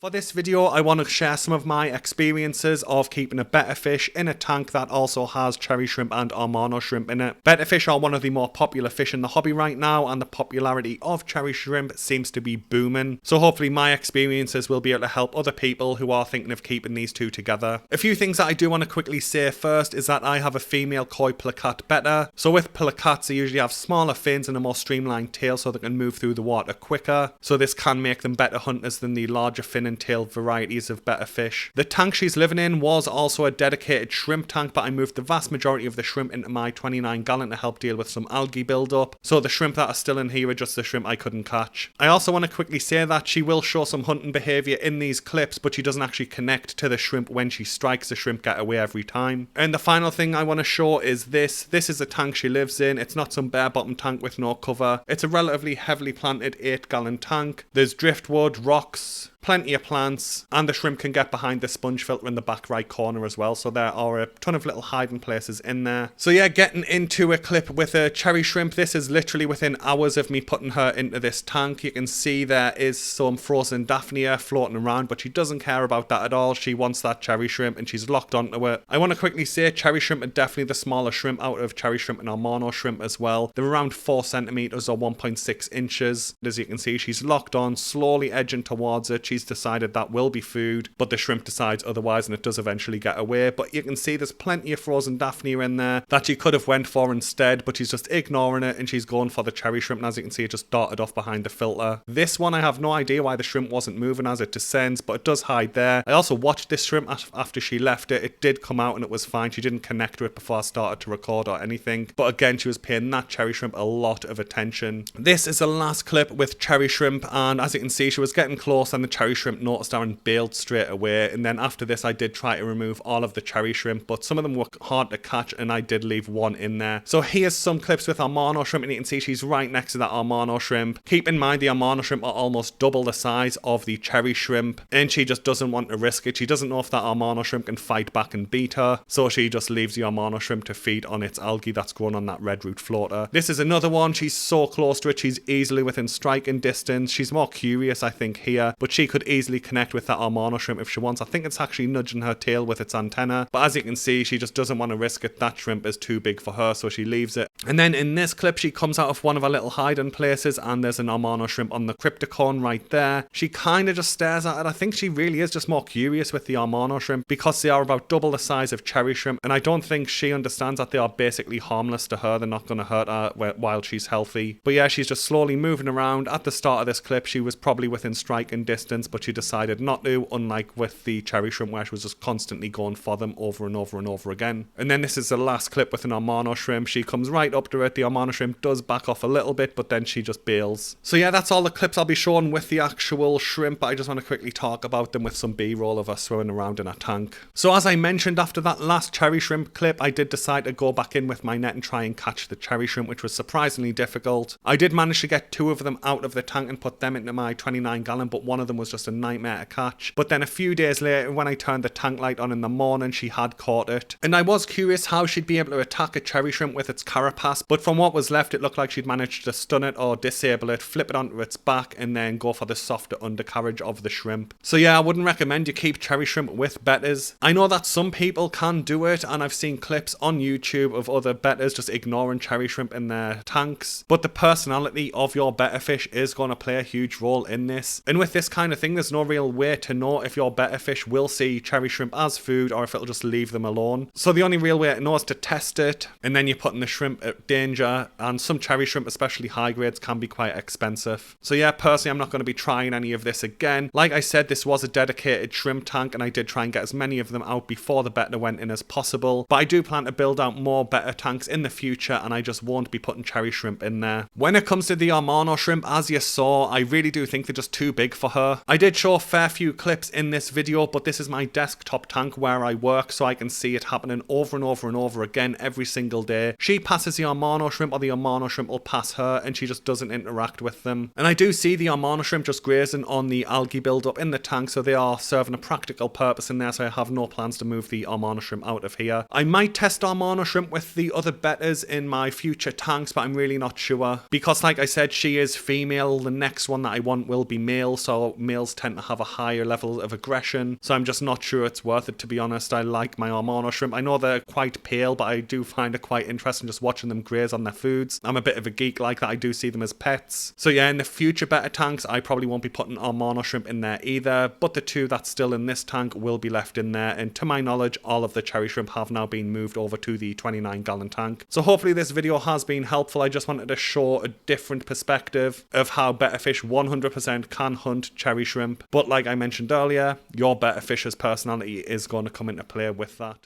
For this video, I want to share some of my experiences of keeping a betta fish in a tank that also has cherry shrimp and Amano shrimp in it. Betta fish are one of the more popular fish in the hobby right now, and the popularity of cherry shrimp seems to be booming. So hopefully my experiences will be able to help other people who are thinking of keeping these two together. A few things that I do want to quickly say first is that I have a female koi placat betta. So with placats, they usually have smaller fins and a more streamlined tail so they can move through the water quicker. So this can make them better hunters than the larger fin and tail varieties of betta fish. The tank she's living in was also a dedicated shrimp tank, but I moved the vast majority of the shrimp into my 29 gallon to help deal with some algae buildup. So the shrimp that are still in here are just the shrimp I couldn't catch. I also want to quickly say that she will show some hunting behaviour in these clips, but she doesn't actually connect to the shrimp when she strikes. The shrimp get away every time. And the final thing I want to show is this. This is a tank she lives in. It's not some bare bottom tank with no cover. It's a relatively heavily planted 8 gallon tank. There's driftwood, rocks, plenty of plants, and the shrimp can get behind the sponge filter in the back right corner as well, so there are a ton of little hiding places in there. So yeah, getting into a clip with a cherry shrimp. This is literally within hours of me putting her into this tank. You can see there is some frozen Daphnia floating around, but she doesn't care about that at all. She wants that cherry shrimp and she's locked onto it. I want to quickly say cherry shrimp are definitely the smaller shrimp out of cherry shrimp and Amano shrimp as well. They're around 4 centimeters or 1.6 inches. As you can see, she's locked on, slowly edging towards it. She's decided that will be food, but the shrimp decides otherwise, and it does eventually get away. But you can see there's plenty of frozen Daphnia in there that she could have went for instead, but she's just ignoring it and she's going for the cherry shrimp. And as you can see, it just darted off behind the filter. This one, I have no idea why the shrimp wasn't moving as it descends, but it does hide there. I also watched this shrimp after she left it. It did come out and it was fine. She didn't connect to it before I started to record or anything, but again, she was paying that cherry shrimp a lot of attention. This is the last clip with cherry shrimp, and as you can see, she was getting close and the cherry shrimp noticed her and bailed straight away. And then after this, I did try to remove all of the cherry shrimp, but some of them were hard to catch and I did leave one in there. So here's some clips with Amano shrimp, and you can see she's right next to that Amano shrimp. Keep in mind the Amano shrimp are almost double the size of the cherry shrimp, and she just doesn't want to risk it. She doesn't know if that Amano shrimp can fight back and beat her, so she just leaves the Amano shrimp to feed on its algae that's grown on that red root floater. This is another one. She's so close to it. She's easily within striking distance. She's more curious, I think, here, but she could easily connect with that Amano shrimp if she wants. I think it's actually nudging her tail with its antenna, but as you can see, she just doesn't want to risk it. That shrimp is too big for her, so she leaves it. And then in this clip, she comes out of one of her little hiding places and there's an Amano shrimp on the cryptocone right there. She kind of just stares at it. I think she really is just more curious with the Amano shrimp because they are about double the size of cherry shrimp, and I don't think she understands that they are basically harmless to her. They're not going to hurt her while she's healthy. But yeah, she's just slowly moving around. At the start of this clip, she was probably within striking distance, but she decided not to, unlike with the cherry shrimp where she was just constantly going for them over and over and over again. And then this is the last clip with an Amano shrimp. She comes right up to it. The Amano shrimp does back off a little bit, but then she just bails. So yeah, that's all the clips I'll be showing with the actual shrimp, but I just want to quickly talk about them with some B-roll of her swimming around in a tank. So as I mentioned, after that last cherry shrimp clip, I did decide to go back in with my net and try and catch the cherry shrimp, which was surprisingly difficult. I did manage to get 2 of them out of the tank and put them into my 29 gallon, but one of them was just a nightmare to catch. But then a few days later, when I turned the tank light on in the morning, she had caught it. And I was curious how she'd be able to attack a cherry shrimp with its carapace, but from what was left, it looked like she'd managed to stun it or disable it, flip it onto its back, and then go for the softer undercarriage of the shrimp. So yeah, I wouldn't recommend you keep cherry shrimp with bettas. I know that some people can do it, and I've seen clips on YouTube of other bettas just ignoring cherry shrimp in their tanks, but the personality of your betta fish is going to play a huge role in this. And with this kind of thing, there's no real way to know if your betta fish will see cherry shrimp as food or if it'll just leave them alone. So the only real way to know is to test it, and then you're putting the shrimp at danger, and some cherry shrimp, especially high grades, can be quite expensive. So yeah, personally, I'm not going to be trying any of this again. Like I said, this was a dedicated shrimp tank, and I did try and get as many of them out before the betta went in as possible, but I do plan to build out more betta tanks in the future, and I just won't be putting cherry shrimp in there. When it comes to the Amano shrimp, as you saw, I really do think they're just too big for her. I did show a fair few clips in this video, but this is my desktop tank where I work, so I can see it happening over and over and over again every single day. She passes the Amano shrimp, or the Amano shrimp will pass her, and she just doesn't interact with them. And I do see the Amano shrimp just grazing on the algae buildup in the tank, so they are serving a practical purpose in there, so I have no plans to move the Amano shrimp out of here. I might test Amano shrimp with the other bettas in my future tanks, but I'm really not sure, because like I said, she is female. The next one that I want will be male, so male males tend to have a higher level of aggression, so I'm just not sure it's worth it, to be honest. I like my Amano shrimp. I know they're quite pale, but I do find it quite interesting just watching them graze on their foods. I'm a bit of a geek like that. I do see them as pets. So yeah, in the future Betta tanks, I probably won't be putting Amano shrimp in there either, but the two that's still in this tank will be left in there, and to my knowledge, all of the cherry shrimp have now been moved over to the 29-gallon tank. So hopefully this video has been helpful. I just wanted to show a different perspective of how Betta fish 100% can hunt cherry shrimp, but like I mentioned earlier, your Betta fish's personality is going to come into play with that.